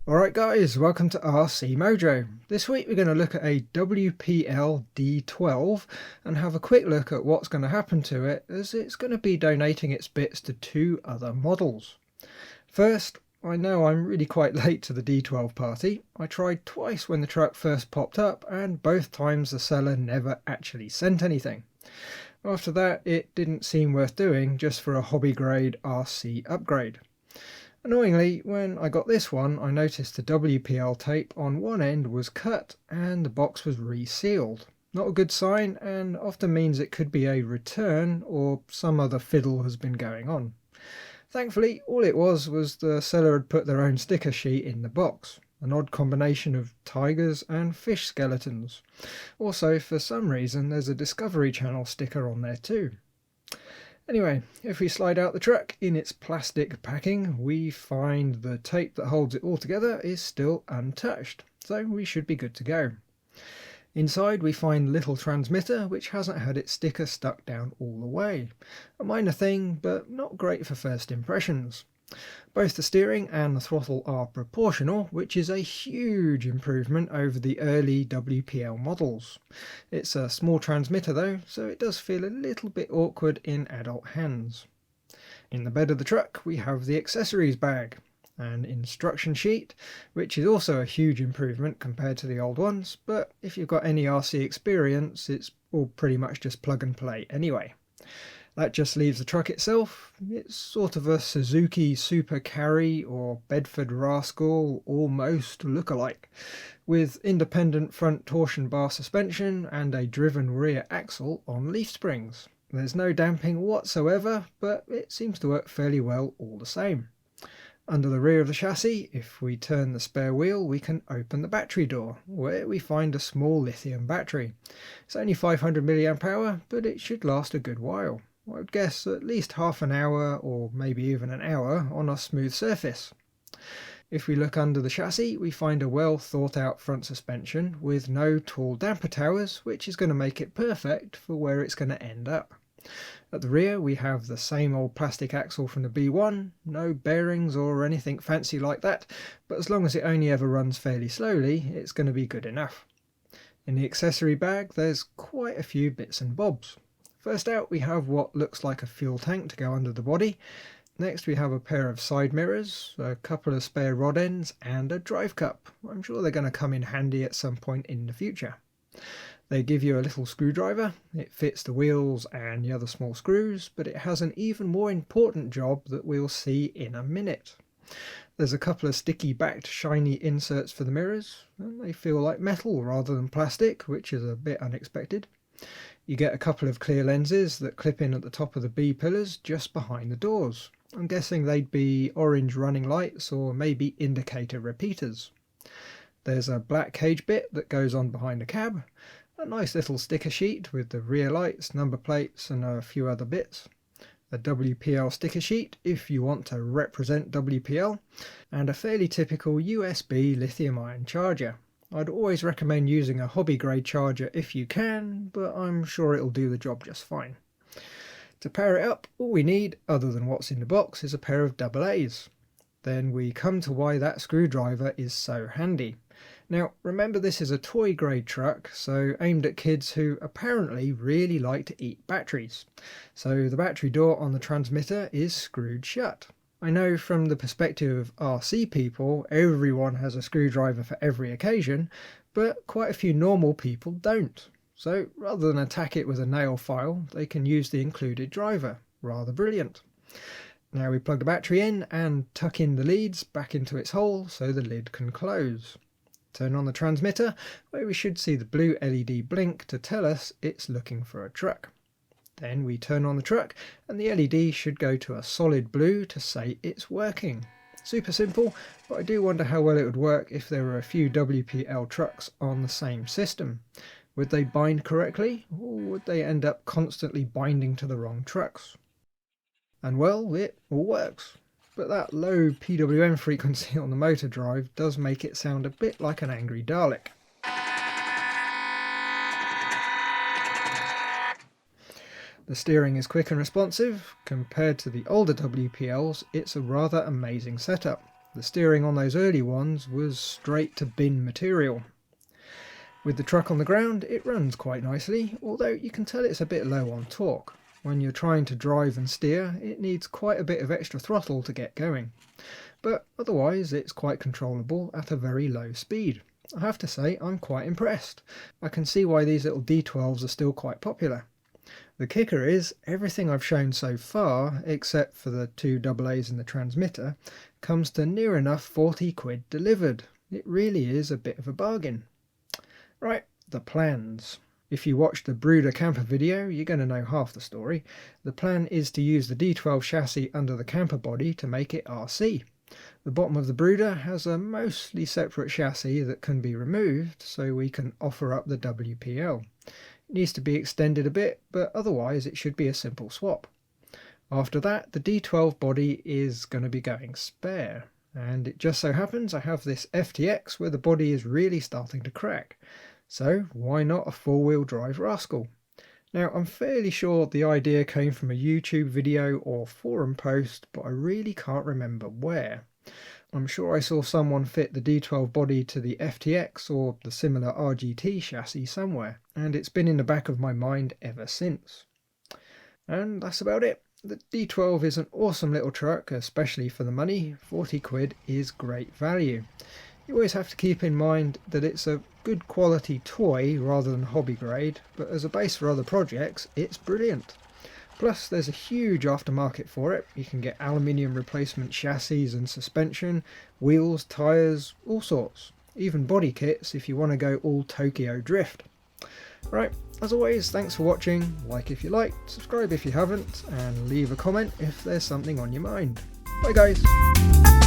Alright guys, welcome to RC Mojo. This week we're going to look at a WPL D12 and have a quick look at what's going to happen to it, as it's going to be donating its bits to two other models. First, I know I'm really quite late to the D12 party. I tried twice when the truck first popped up and both times the seller never actually sent anything. After that it didn't seem worth doing just for a hobby grade RC upgrade. Annoyingly, when I got this one, I noticed the WPL tape on one end was cut and the box was resealed. Not a good sign, and often means it could be a return or some other fiddle has been going on. Thankfully, all it was the seller had put their own sticker sheet in the box. An odd combination of tigers and fish skeletons. Also, for some reason, there's a Discovery Channel sticker on there too. Anyway, if we slide out the truck in its plastic packing, we find the tape that holds it all together is still untouched, so we should be good to go. Inside we find the little transmitter, which hasn't had its sticker stuck down all the way. A minor thing, but not great for first impressions. Both the steering and the throttle are proportional, which is a huge improvement over the early WPL models. It's a small transmitter though, so it does feel a little bit awkward in adult hands. In the bed of the truck we have the accessories bag, an instruction sheet, which is also a huge improvement compared to the old ones, but if you've got any RC experience it's all pretty much just plug and play anyway. That just leaves the truck itself. It's sort of a Suzuki Super Carry or Bedford Rascal almost look-alike, with independent front torsion bar suspension and a driven rear axle on leaf springs. There's no damping whatsoever, but it seems to work fairly well all the same. Under the rear of the chassis, if we turn the spare wheel, we can open the battery door, where we find a small lithium battery. It's only 500 mAh, but it should last a good while. I would guess at least half an hour or maybe even an hour on a smooth surface. If we look under the chassis we find a well thought out front suspension with no tall damper towers, which is going to make it perfect for where it's going to end up. At the rear we have the same old plastic axle from the B1, no bearings or anything fancy like that, but as long as it only ever runs fairly slowly it's going to be good enough. In the accessory bag there's quite a few bits and bobs. First out we have what looks like a fuel tank to go under the body. Next we have a pair of side mirrors, a couple of spare rod ends and a drive cup. I'm sure they're going to come in handy at some point in the future. They give you a little screwdriver. It fits the wheels and the other small screws, but it has an even more important job that we'll see in a minute. There's a couple of sticky backed shiny inserts for the mirrors, and they feel like metal rather than plastic, which is a bit unexpected. You get a couple of clear lenses that clip in at the top of the B pillars just behind the doors. I'm guessing they'd be orange running lights or maybe indicator repeaters. There's a black cage bit that goes on behind the cab, a nice little sticker sheet with the rear lights, number plates and a few other bits, a WPL sticker sheet if you want to represent WPL, and a fairly typical USB lithium-ion charger. I'd always recommend using a hobby grade charger if you can, but I'm sure it'll do the job just fine. To power it up, all we need, other than what's in the box, is a pair of AA's. Then we come to why that screwdriver is so handy. Now remember this is a toy grade truck, so aimed at kids who apparently really like to eat batteries. So the battery door on the transmitter is screwed shut. I know from the perspective of RC people, everyone has a screwdriver for every occasion, but quite a few normal people don't. So rather than attack it with a nail file, they can use the included driver. Rather brilliant. Now we plug the battery in and tuck in the leads back into its hole so the lid can close. Turn on the transmitter, where we should see the blue LED blink to tell us it's looking for a truck. Then we turn on the truck and the LED should go to a solid blue to say it's working. Super simple, but I do wonder how well it would work if there were a few WPL trucks on the same system. Would they bind correctly, or would they end up constantly binding to the wrong trucks? And well, it all works. But that low PWM frequency on the motor drive does make it sound a bit like an angry Dalek. The steering is quick and responsive. Compared to the older WPLs, it's a rather amazing setup. The steering on those early ones was straight to bin material. With the truck on the ground, it runs quite nicely, although you can tell it's a bit low on torque. When you're trying to drive and steer, it needs quite a bit of extra throttle to get going. But otherwise, it's quite controllable at a very low speed. I have to say, I'm quite impressed. I can see why these little D12s are still quite popular. The kicker is, everything I've shown so far, except for the 2 AA's in the transmitter, comes to near enough 40 quid delivered. It really is a bit of a bargain. Right, the plans. If you watched the Brooder camper video, you're going to know half the story. The plan is to use the D12 chassis under the camper body to make it RC. The bottom of the Brooder has a mostly separate chassis that can be removed, so we can offer up the WPL. It needs to be extended a bit, but otherwise it should be a simple swap. After that, the D12 body is going to be going spare. And it just so happens I have this FTX where the body is really starting to crack. So why not a 4-wheel drive rascal? Now I'm fairly sure the idea came from a YouTube video or forum post, but I really can't remember where. I'm sure I saw someone fit the D12 body to the FTX or the similar RGT chassis somewhere, and it's been in the back of my mind ever since. And that's about it. The D12 is an awesome little truck, especially for the money. 40 quid is great value. You always have to keep in mind that it's a good quality toy rather than hobby grade, but as a base for other projects, it's brilliant. Plus there's a huge aftermarket for it. You can get aluminium replacement chassis and suspension, wheels, tyres, all sorts. Even body kits if you want to go all Tokyo drift. Right, as always, thanks for watching. Like if you liked, subscribe if you haven't, and leave a comment if there's something on your mind. Bye guys!